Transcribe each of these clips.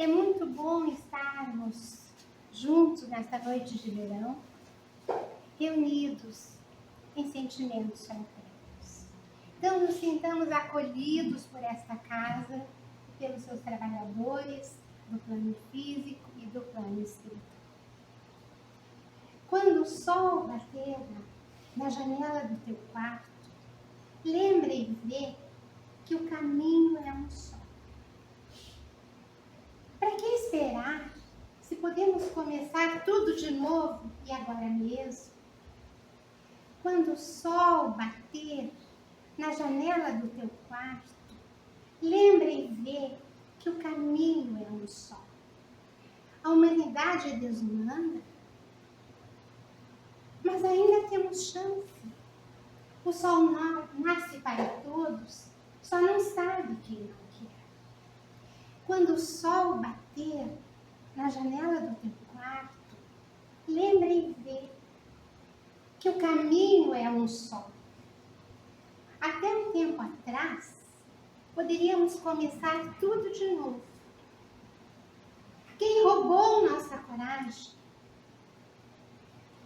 É muito bom estarmos juntos nesta noite de verão, reunidos em sentimentos fraternos. Então, nos sintamos acolhidos por esta casa, pelos seus trabalhadores, do plano físico e do plano espiritual. Quando o sol bater na janela do teu quarto, lembre e vê que o caminho é um só. Para que esperar, se podemos começar tudo de novo e agora mesmo? Quando o sol bater na janela do teu quarto, lembre e vê que o caminho é um só. A humanidade é desumana, mas ainda temos chance. O sol nasce para todos, só não sabe quem não quer. Quando o sol bater na janela do teu quarto, lembre e vê que o caminho é um só. Até um tempo atrás, poderíamos começar tudo de novo. Quem roubou nossa coragem?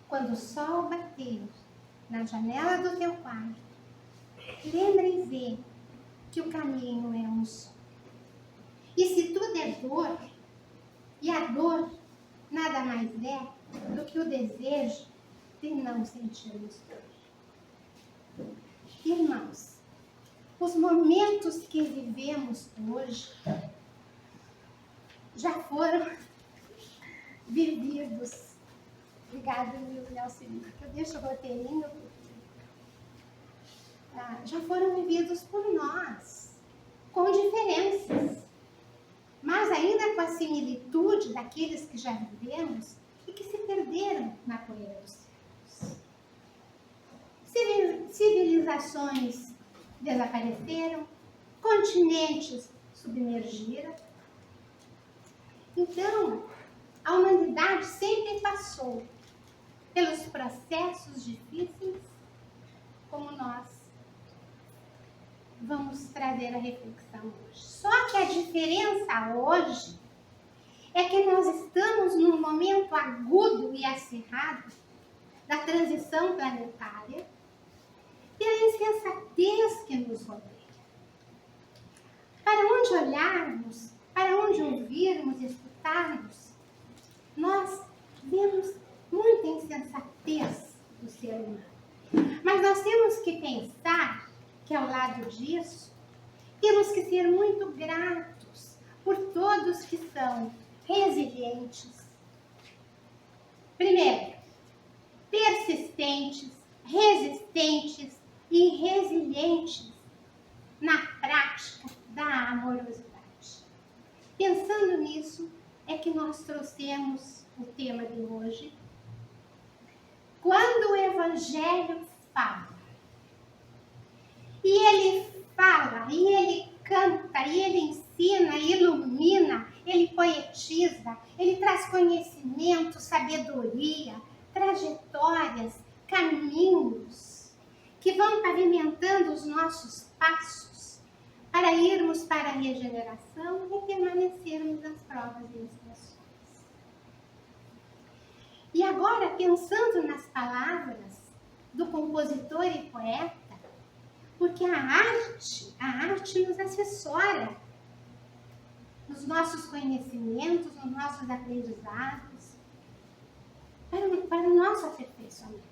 Quando o sol bater na janela do teu quarto, lembre e vê que o caminho é um só. E se tudo é dor, e a dor nada mais é do que o desejo de não sentirmos dor. Irmãos, os momentos que vivemos hoje já foram vividos. Obrigada, Nelson, que eu deixo o roteirinho. Já foram vividos por nós, com diferenças, mas ainda com a similitude daqueles que já vivemos e que se perderam na poeira dos séculos. Civilizações desapareceram, continentes submergiram. Então, a humanidade sempre passou pelos processos difíceis, como nós vamos trazer a reflexão hoje. Só que a diferença hoje é que nós estamos num momento agudo e acirrado da transição planetária pela insensatez que nos rodeia. Para onde olharmos, para onde ouvirmos, escutarmos, nós vemos muita insensatez do ser humano. Mas nós temos que pensar que ao lado disso, temos que ser muito gratos por todos que são resilientes. Primeiro, persistentes, resistentes e resilientes na prática da amorosidade. Pensando nisso, é que nós trouxemos o tema de hoje. Quando o Evangelho fala, e ele fala, e ele canta, e ele ensina, ilumina, ele poetiza, ele traz conhecimento, sabedoria, trajetórias, caminhos que vão pavimentando os nossos passos para irmos para a regeneração e permanecermos nas provas e expiações. E agora, pensando nas palavras do compositor e poeta, porque a arte nos assessora nos nossos conhecimentos, nos nossos aprendizados, para o nosso aperfeiçoamento.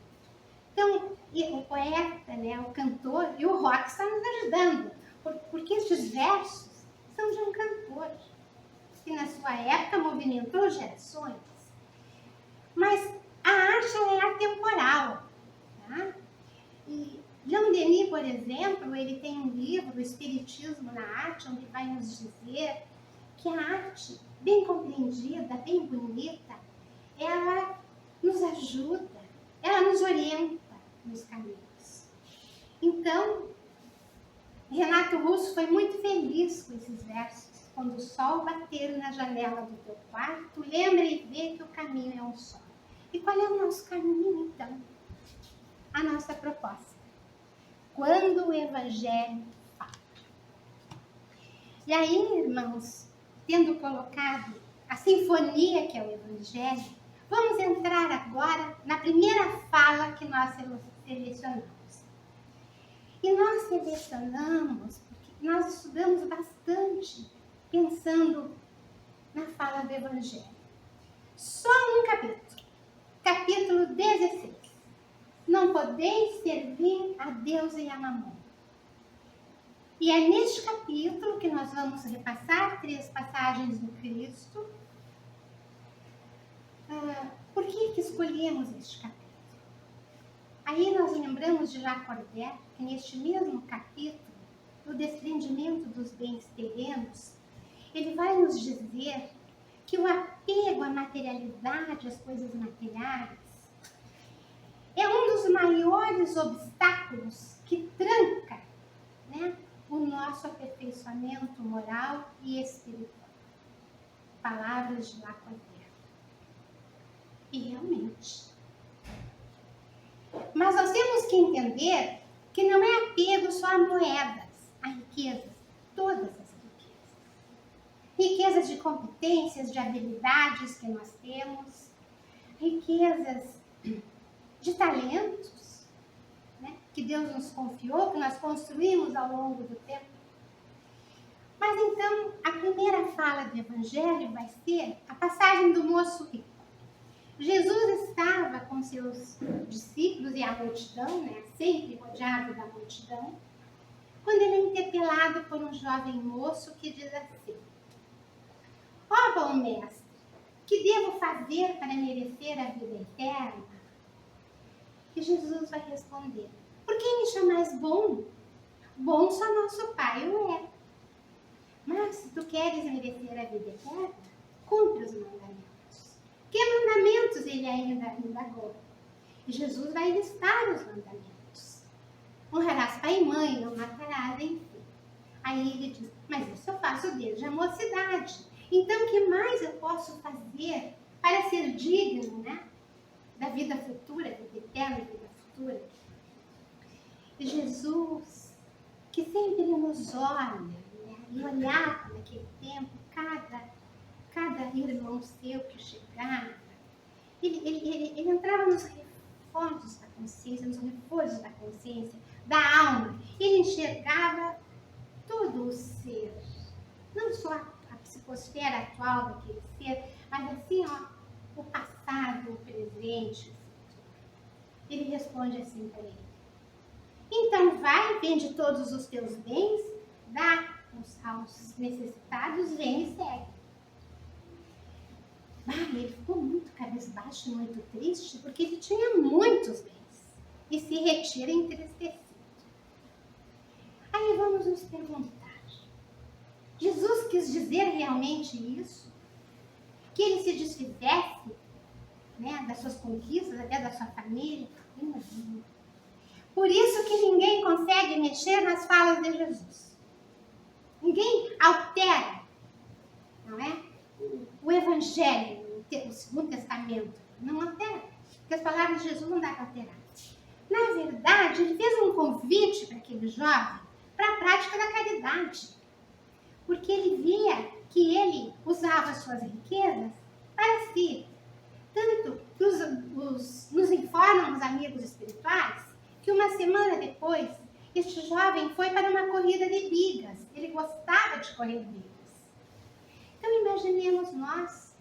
Então, o poeta, né, o cantor e o rock estão nos ajudando, porque estes versos são de um cantor, que na sua época movimentou gerações. Mas a arte é atemporal. Tá? E Leon Denis, por exemplo, ele tem um livro, O Espiritismo na Arte, onde vai nos dizer que a arte, bem compreendida, bem bonita, ela nos ajuda, ela nos orienta nos caminhos. Então, Renato Russo foi muito feliz com esses versos. Quando o sol bater na janela do teu quarto, lembre e vê que o caminho é um só. E qual é o nosso caminho, então? A nossa proposta. Quando o Evangelho fala. E aí, irmãos, tendo colocado a sinfonia que é o Evangelho, vamos entrar agora na primeira fala que nós selecionamos. E nós selecionamos porque nós estudamos bastante pensando na fala do Evangelho. Só um capítulo, capítulo 16. Não podeis servir a Deus e a Mamon. E é neste capítulo que nós vamos repassar 3 passagens do Cristo. Por que escolhemos este capítulo? Aí nós lembramos de Lacordaire, que neste mesmo capítulo, do desprendimento dos bens terrenos, ele vai nos dizer que o apego à materialidade, às coisas materiais, é um dos maiores obstáculos que tranca, né, o nosso aperfeiçoamento moral e espiritual. Palavras de Lacordaire. E realmente. Mas nós temos que entender que não é apego só a moedas, a riquezas, todas as riquezas. Riquezas de competências, de habilidades que nós temos, riquezas de talentos, né, que Deus nos confiou, que nós construímos ao longo do tempo. Mas então, a primeira fala do Evangelho vai ser a passagem do moço rico. Jesus estava com seus discípulos e a multidão, né, sempre rodeado da multidão, quando ele é interpelado por um jovem moço que diz assim: ó bom mestre, que devo fazer para merecer a vida eterna? E Jesus vai responder: por que me chamais bom? Bom só nosso Pai o é. Mas se tu queres merecer a vida eterna, cumpre os mandamentos. Que mandamentos ele ainda indagou? E Jesus vai listar os mandamentos. Honrarás pai e mãe, não matarás, enfim. Aí ele diz: mas isso eu faço desde a mocidade. Então, o que mais eu posso fazer para ser digno, né, da vida futura, vida eterna, vida futura? E Jesus, que sempre nos olha, né, e olhava naquele tempo cada irmão seu que chegava, ele entrava nos reforços da consciência, nos reforços da consciência, da alma. Ele enxergava todo o ser, não só a psicosfera atual daquele ser, mas assim, ó, o passado, o presente, o futuro. Ele responde assim para ele: então vai, vende todos os teus bens, dá aos necessitados, vem e segue. Ele ficou muito cabisbaixo, muito triste, porque ele tinha muitos bens e se retira entristecido. Aí vamos nos perguntar: Jesus quis dizer realmente isso? Que ele se desfizesse, né, das suas conquistas, até da sua família? Imagina. Por isso que ninguém consegue mexer nas falas de Jesus. Ninguém altera, não é? O Evangelho, o Segundo Testamento, não altera, porque as palavras de Jesus não dá para alterar. Na verdade, ele fez um convite para aquele jovem para a prática da caridade, porque ele via que ele usava suas riquezas para si. Tanto que nos informam os amigos espirituais que uma semana depois, este jovem foi para uma corrida de bigas. Ele gostava de correr bigas. Então imaginemos nós,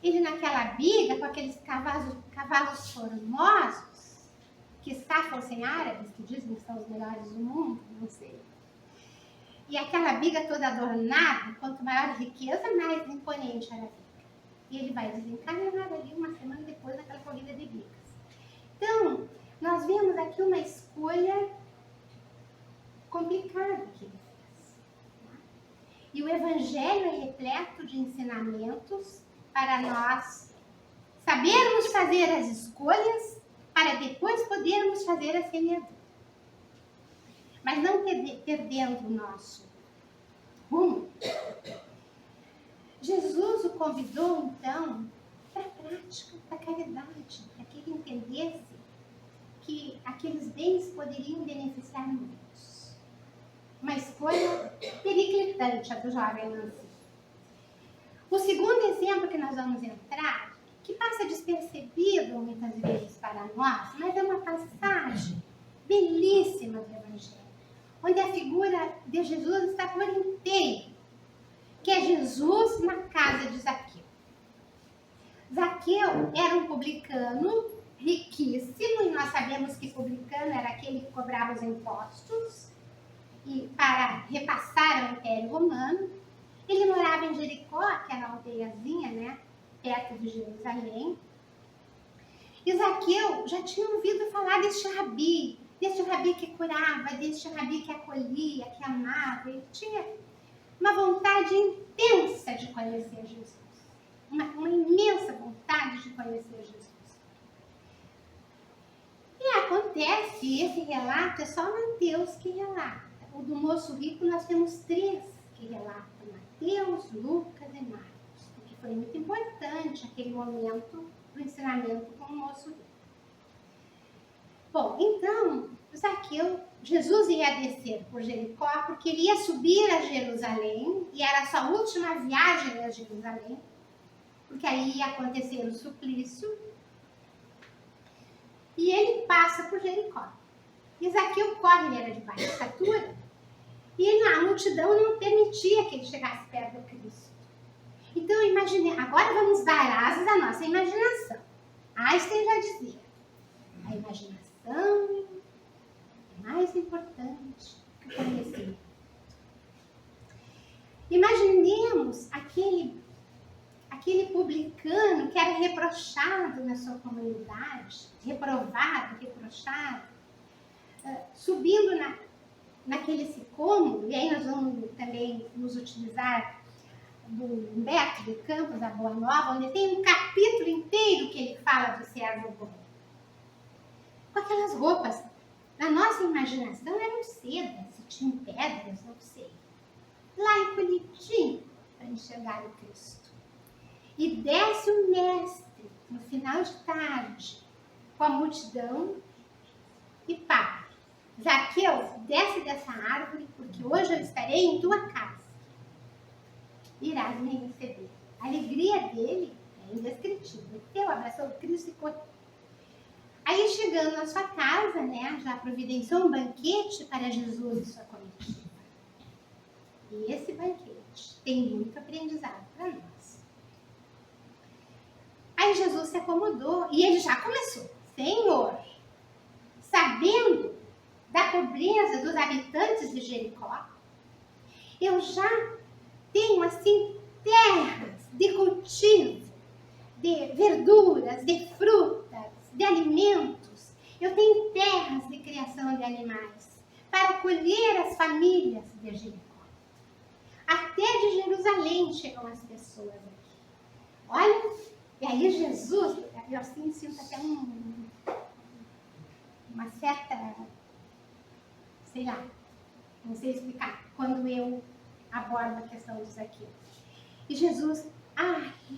ele naquela biga, com aqueles cavalos formosos, que fossem árabes, que dizem que são os melhores do mundo, não sei. E aquela biga toda adornada, quanto maior a riqueza, mais imponente era a biga. E ele vai desencarnar ali uma semana depois daquela corrida de bigas. Então, nós vemos aqui uma escolha complicada que ele fez. E o Evangelho é repleto de ensinamentos para nós sabermos fazer as escolhas para depois podermos fazer a semeadura. Mas não perdendo o nosso rumo. Jesus o convidou, então, para a prática da caridade, para que ele entendesse que aqueles bens poderiam beneficiar muitos. Uma escolha periclitante a do jovem Nancy. que nós vamos entrar, que passa despercebido muitas vezes para nós, mas é uma passagem belíssima do Evangelho, onde a figura de Jesus está por inteiro, que é Jesus na casa de Zaqueu. Zaqueu era um publicano riquíssimo, e nós sabemos que publicano era aquele que cobrava os impostos e para repassar ao Império Romano. Ele morava em Jericó, que era uma aldeiazinha, né, perto de Jerusalém. E Zaqueu já tinha ouvido falar deste rabi que curava, deste rabi que acolhia, que amava. Ele tinha uma vontade intensa de conhecer Jesus. Uma imensa vontade de conhecer Jesus. E acontece, esse relato é só Mateus que relata. O do moço rico nós temos 3 que relatam: Mateus, Lucas e Marcos, porque foi muito importante aquele momento do ensinamento com o moço rico. Bom, então, Jesus ia descer por Jericó porque ele ia subir a Jerusalém, e era a sua última viagem a Jerusalém, porque aí ia acontecer o suplício, e ele passa por Jericó. E Zaqueu corre, ele era de baixa estatura, e a multidão não permitia que ele chegasse perto do Cristo. Então, imagine, agora vamos dar asas à nossa imaginação. Einstein já dizia, a imaginação é mais importante que o conhecimento. Imaginemos aquele publicano que era reprochado na sua comunidade, reprovado, reprochado, subindo naquele sicômoro, e aí nós vamos também nos utilizar do Humberto de Campos, da Boa Nova, onde tem um capítulo inteiro que ele fala do servo bom. Com aquelas roupas, na nossa imaginação eram sedas, se tinham pedras, não sei. Lá encolhidinho para enxergar o Cristo. E desce o mestre, no final de tarde, com a multidão, e para. Zaqueu, desce dessa árvore, porque hoje eu estarei em tua casa. Irás me receber. A alegria dele é indescritível. Ele abraçou o Cristo e correu. Aí, chegando na sua casa, né, já providenciou um banquete para Jesus e sua comitiva. E esse banquete tem muito aprendizado para nós. Aí Jesus se acomodou e ele já começou. Senhor, sabendo da pobreza dos habitantes de Jericó, eu já tenho assim terras de cultivo, de verduras, de frutas, de alimentos. Eu tenho terras de criação de animais para acolher as famílias de Jericó. Até de Jerusalém chegam as pessoas aqui. Olha, e aí Jesus, eu assim sinto até uma certa, sei lá, não sei explicar, quando eu abordo a questão disso aqui. E Jesus,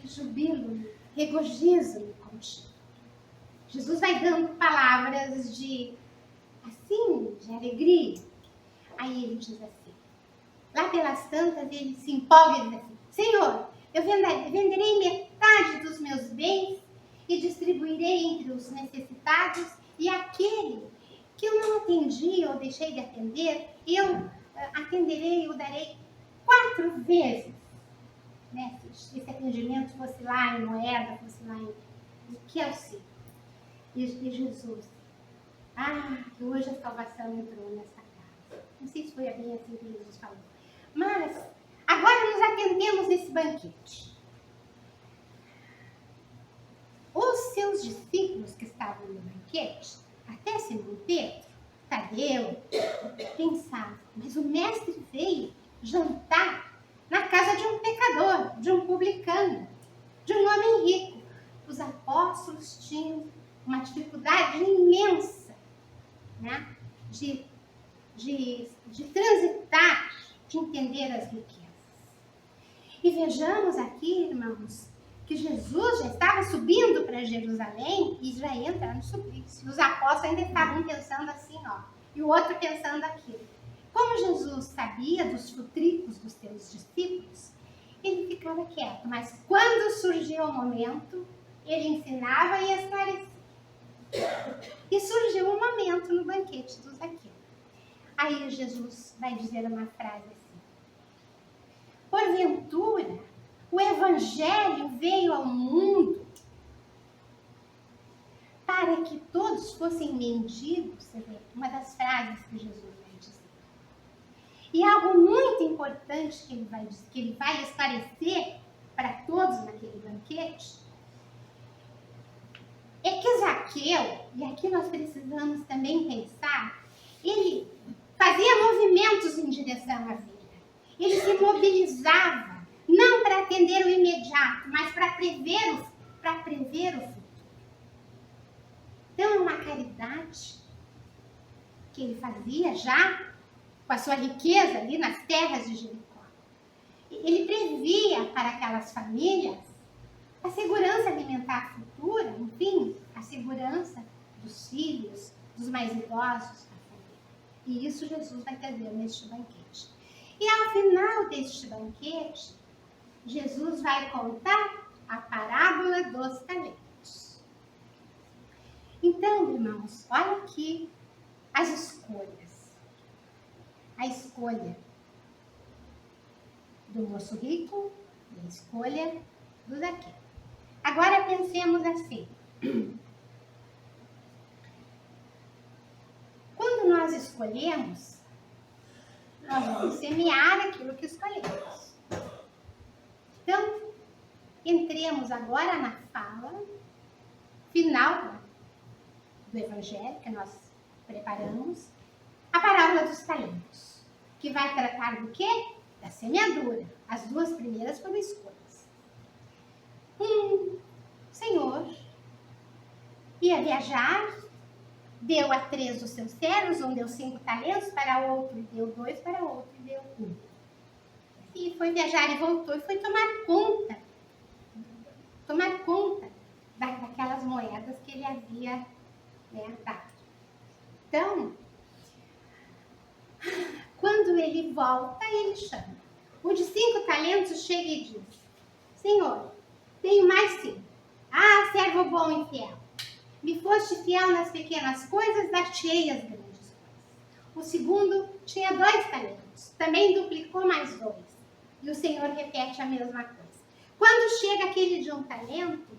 jubilo-me, regozijo-me contigo. Jesus vai dando palavras de alegria. Aí ele diz assim, lá pelas tantas ele se empolga e diz assim, Senhor, eu venderei metade dos meus bens e distribuirei entre os necessitados, e aquele que eu não atendi ou deixei de atender, eu atenderei, eu darei 4 vezes. Né? Se esse atendimento fosse lá em moeda, fosse lá em que eu sei. E Jesus, hoje a salvação entrou nessa casa. Não sei se foi bem assim que Jesus falou. Mas agora nos atendemos nesse banquete. Os seus discípulos que estavam no banquete, até Simão Pedro, Tadeu, pensavam, mas o mestre veio jantar na casa de um pecador, de um publicano, de um homem rico. Os apóstolos tinham uma dificuldade imensa, né, de transitar, de entender as riquezas. E vejamos aqui, irmãos, que Jesus já estava subindo para Jerusalém e já ia entrar no suplício. Os apóstolos ainda estavam pensando assim, e o outro pensando aquilo. Como Jesus sabia dos futricos dos seus discípulos, ele ficava quieto. Mas quando surgia o momento, ele ensinava e esclarecia. E surgiu um momento no banquete do Zaqueu. Aí Jesus vai dizer uma frase assim: porventura, o evangelho veio ao mundo para que todos fossem mendigos. Você vê, uma das frases que Jesus vai dizer. E algo muito importante que ele vai esclarecer para todos naquele banquete, é que Zaqueu, e aqui nós precisamos também pensar, ele fazia movimentos em direção à vida. Ele se mobilizava, não para atender o imediato, mas para prever o futuro. Então, é uma caridade que ele fazia já com a sua riqueza ali nas terras de Jericó. Ele previa para aquelas famílias a segurança alimentar futura, enfim, a segurança dos filhos, dos mais idosos da família. E isso Jesus vai trazer neste banquete. E ao final deste banquete, Jesus vai contar a parábola dos talentos. Então, irmãos, olha aqui as escolhas. A escolha do moço rico e a escolha do Zaqueu. Agora pensemos assim. Quando nós escolhemos, nós vamos semear aquilo que escolhemos. Então, entremos agora na fala final do Evangelho que nós preparamos, a parábola dos talentos, que vai tratar do quê? Da semeadura. As duas primeiras foram escolhas. Senhor ia viajar, deu a 3 dos seus servos, um deu 5 talentos, para outro deu 2, para outro deu 1. E foi viajar e voltou e foi tomar conta daquelas moedas que ele havia, dado. Então, quando ele volta, ele chama. O de 5 talentos chega e diz: Senhor, tenho mais 5. Ah, servo bom e fiel. Me foste fiel nas pequenas coisas, dar-te-ei as grandes coisas. O segundo tinha 2 talentos. Também duplicou mais 2. E o Senhor repete a mesma coisa. Quando chega aquele de 1 talento,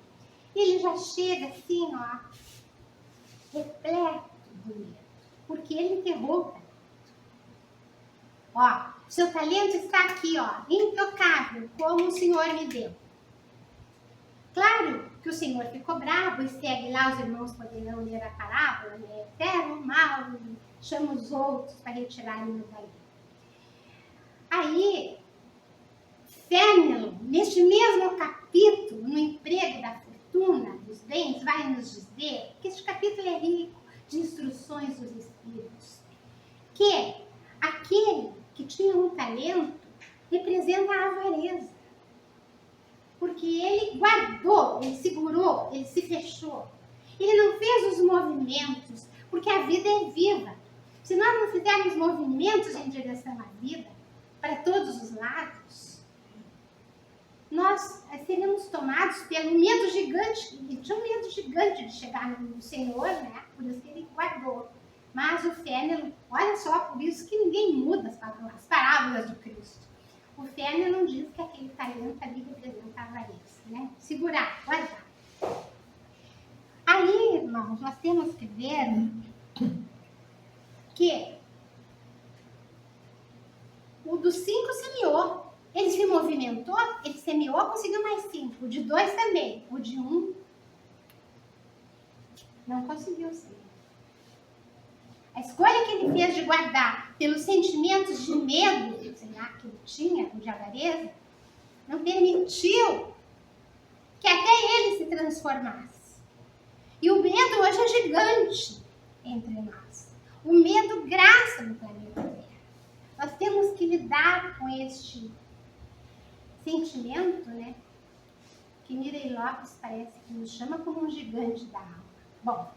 ele já chega assim, repleto do medo. Porque ele enterrou o talento. Seu talento está aqui, intocável, como o Senhor me deu. Claro que o Senhor ficou bravo e segue lá, os irmãos poderão ler a parábola, eterno mal, chama os outros para retirarem dali. Aí, Fênelon, neste mesmo capítulo, no emprego da fortuna, dos bens, vai nos dizer que este capítulo é rico de instruções dos Espíritos, que aquele que tinha 1 talento representa a avareza. Porque ele guardou, ele segurou, ele se fechou. Ele não fez os movimentos, porque a vida é viva. Se nós não fizermos movimentos em direção à vida, para todos os lados, nós seremos tomados pelo medo gigante. Ele tinha um medo gigante de chegar no Senhor, por isso que ele guardou. Mas o Fênelon, olha só, por isso que ninguém muda as parábolas do Cristo. O Fênelon diz que aquele talento ali representa a avareza, segurar, guardar. Aí, irmãos, nós temos que ver que o dos 5 semeou. Ele se movimentou, ele semeou, conseguiu mais 5. O de 2 também. O de 1 não conseguiu semear. A escolha que ele fez de guardar pelos sentimentos de medo, que ele tinha, de avareza, não permitiu que até ele se transformasse. E o medo hoje é gigante entre nós. O medo graça no planeta Terra. Nós temos que lidar com este sentimento, que Mirei Lopes parece que nos chama como um gigante da alma. Bom,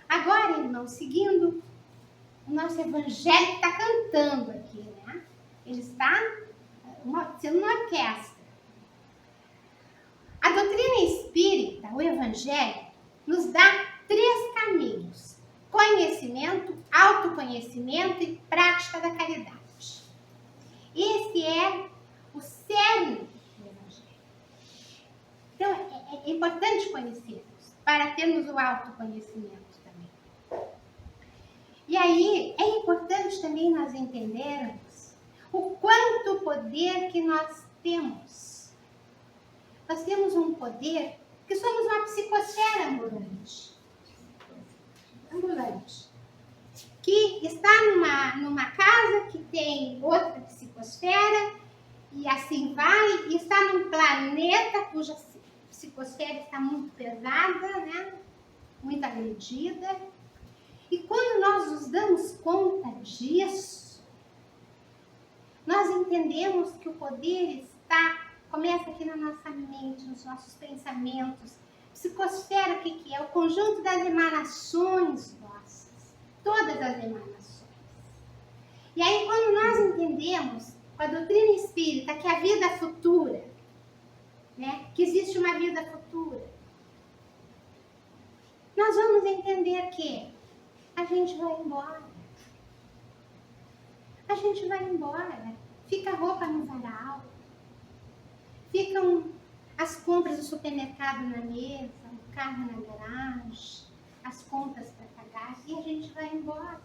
agora, irmãos, seguindo o nosso evangelho está cantando aqui, Ele está sendo uma orquestra. Evangelho nos dá 3 caminhos: conhecimento, autoconhecimento e prática da caridade. Esse é o cerne do Evangelho. Então, é importante conhecermos, para termos o autoconhecimento também. E aí, é importante também nós entendermos o quanto poder que nós temos. Nós temos um poder, que somos uma psicosfera ambulante. Que está numa casa que tem outra psicosfera, e assim vai, e está num planeta cuja psicosfera está muito pesada, né? Muito agredida. E quando nós nos damos conta disso, nós entendemos que o poder começa aqui na nossa mente, nos nossos pensamentos. Psicosfera, o que é? O conjunto das emanações nossas, todas as emanações. E aí, quando nós entendemos com a doutrina espírita que a vida futura, né, que existe uma vida futura, nós vamos entender que a gente vai embora. A gente vai embora. Fica a roupa no varal. Ficam as compras do supermercado na mesa, o carro na garagem, as contas para pagar, e a gente vai embora.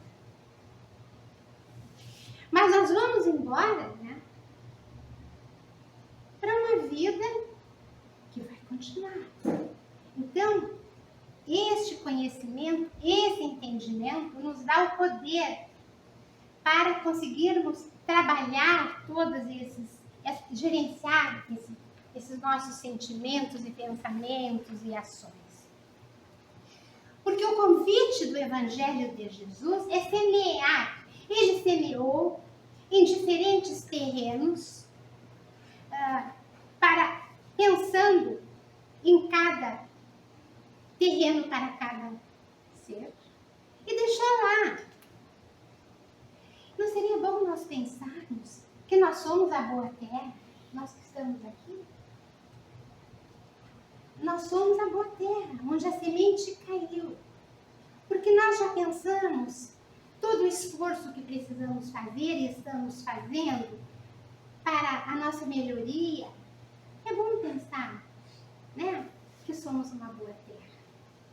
Mas nós vamos embora, né, para uma vida que vai continuar. Então, este conhecimento, esse entendimento nos dá o poder para conseguirmos trabalhar gerenciar esses nossos sentimentos e pensamentos e ações. Porque o convite do Evangelho de Jesus é semear. Ele semeou em diferentes terrenos, pensando em cada terreno para cada ser, e deixou lá. Não seria bom nós pensarmos que nós somos a boa terra, nós que estamos aqui? Nós somos a boa terra, onde a semente caiu. Porque nós já pensamos todo o esforço que precisamos fazer e estamos fazendo para a nossa melhoria. É bom pensar, né, que somos uma boa terra.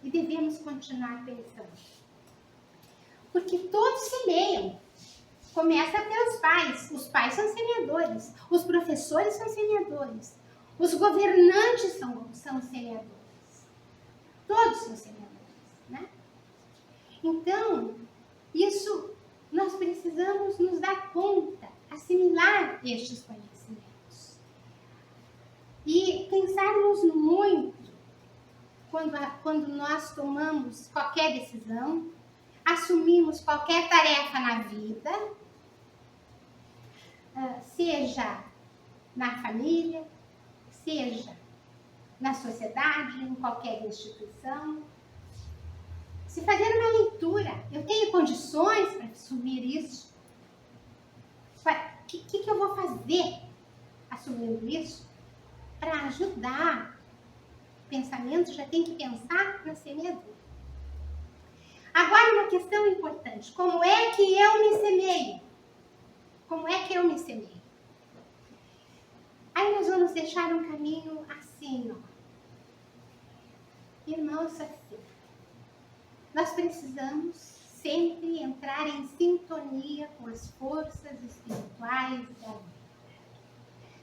E devemos continuar pensando. Porque todos semeiam. Começa pelos pais. Os pais são semeadores. Os professores são semeadores. Os governantes são semeadores. Todos são semeadores, né? Então, isso nós precisamos nos dar conta, assimilar estes conhecimentos. E pensarmos muito quando nós tomamos qualquer decisão, assumimos qualquer tarefa na vida, seja na família, seja na sociedade, em qualquer instituição. Se fazer uma leitura, eu tenho condições para assumir isso? O que eu vou fazer assumindo isso para ajudar? O pensamento já tem que pensar na semeadura. Agora, uma questão importante. Como é que eu me semeio? Como é que eu me semeio? Aí nós vamos deixar um caminho assim, ó. Irmãos, assim, nós precisamos sempre entrar em sintonia com as forças espirituais da vida.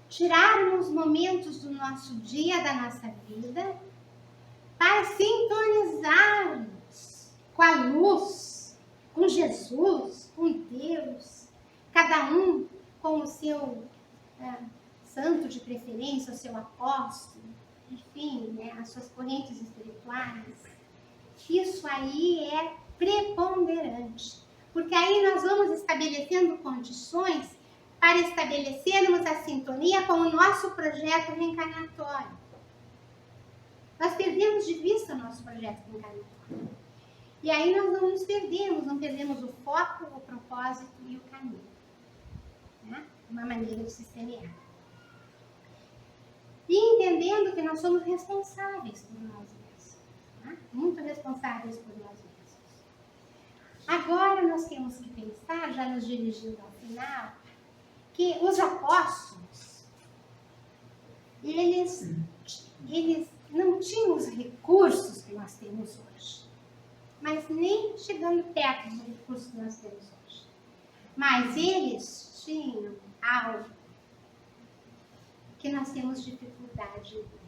Tirarmos momentos do nosso dia, da nossa vida, para sintonizarmos com a luz, com Jesus, com Deus, cada um com o seu santo de preferência, o seu apóstolo, enfim, né, as suas correntes espirituais. Isso aí é preponderante, porque aí nós vamos estabelecendo condições para estabelecermos a sintonia com o nosso projeto reencarnatório. Nós perdemos de vista o nosso projeto reencarnatório. E aí nós não perdemos o foco, o propósito e o caminho. Né? Uma maneira de se semear. E entendendo que nós somos responsáveis por nós mesmos. Tá? Muito responsáveis por nós mesmos. Agora nós temos que pensar, já nos dirigindo ao final, que os apóstolos, eles não tinham os recursos que nós temos hoje. Mas nem chegando perto dos recursos que nós temos hoje. Mas eles tinham algo que nós temos dificuldade em ter.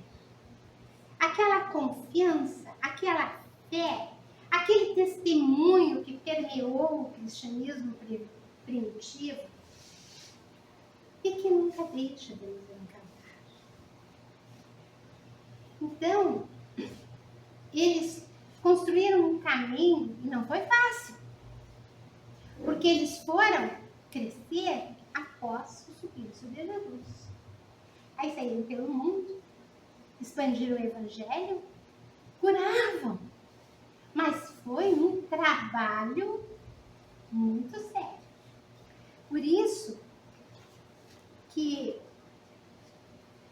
Aquela confiança, aquela fé, aquele testemunho que permeou o cristianismo primitivo e que nunca deixa de nos encantar. Então, eles construíram um caminho e não foi fácil, porque eles foram crescer após o suplício de Jesus. Aí saíram pelo mundo, expandiram o evangelho, curavam, mas foi um trabalho muito sério. Por isso que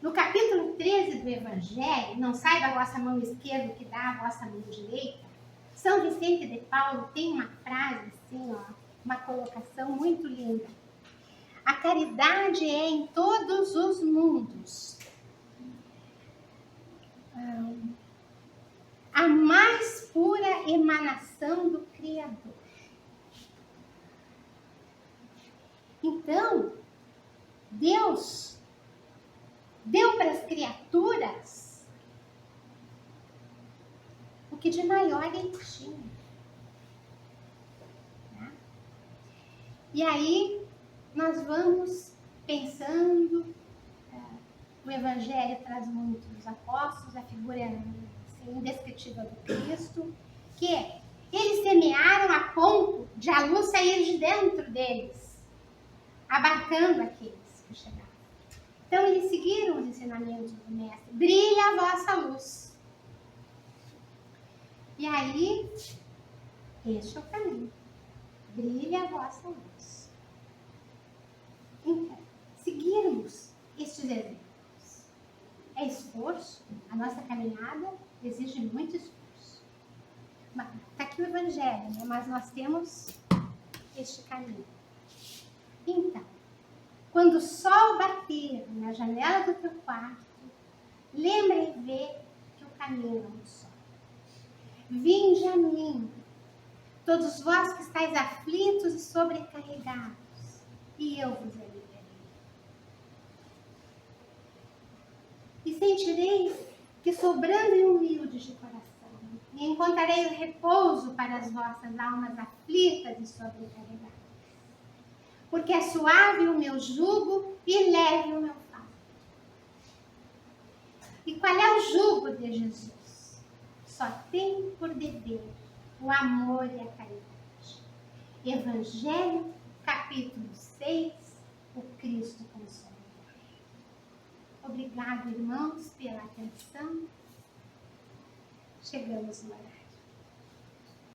no capítulo 13 do Evangelho, não sai da vossa mão esquerda o que dá a vossa mão direita, São Vicente de Paulo tem uma frase assim, ó, uma colocação muito linda. A caridade é em todos os mundos a mais pura emanação do Criador. Então, Deus deu para as criaturas o que de maior ele tinha. Né? E aí, nós vamos pensando, o Evangelho traz muito dos apóstolos, a figura assim, indescritível do Cristo, que eles semearam a ponto de a luz sair de dentro deles, abarcando aqueles que chegaram. Então, eles seguiram os ensinamentos do Mestre. Brilha a vossa luz. E aí, este é o caminho. Brilha a vossa luz. Então, seguirmos estes exemplos. É esforço. A nossa caminhada exige muito esforço. Está aqui o Evangelho, né? Mas nós temos este caminho. Então, quando o sol bater na janela do teu quarto, lembra e vê que o caminho é um só. Vinde a mim, todos vós que estáis aflitos e sobrecarregados, e eu vos aliviarei. E sentireis que sou brando e humilde de coração, e encontrarei repouso para as vossas almas aflitas e sobrecarregadas. Porque é suave o meu jugo e leve o meu fardo. E qual é o jugo de Jesus? Só tem por dever o amor e a caridade. Evangelho, capítulo 6, o Cristo Consolador. Obrigado, irmãos, pela atenção. Chegamos no horário.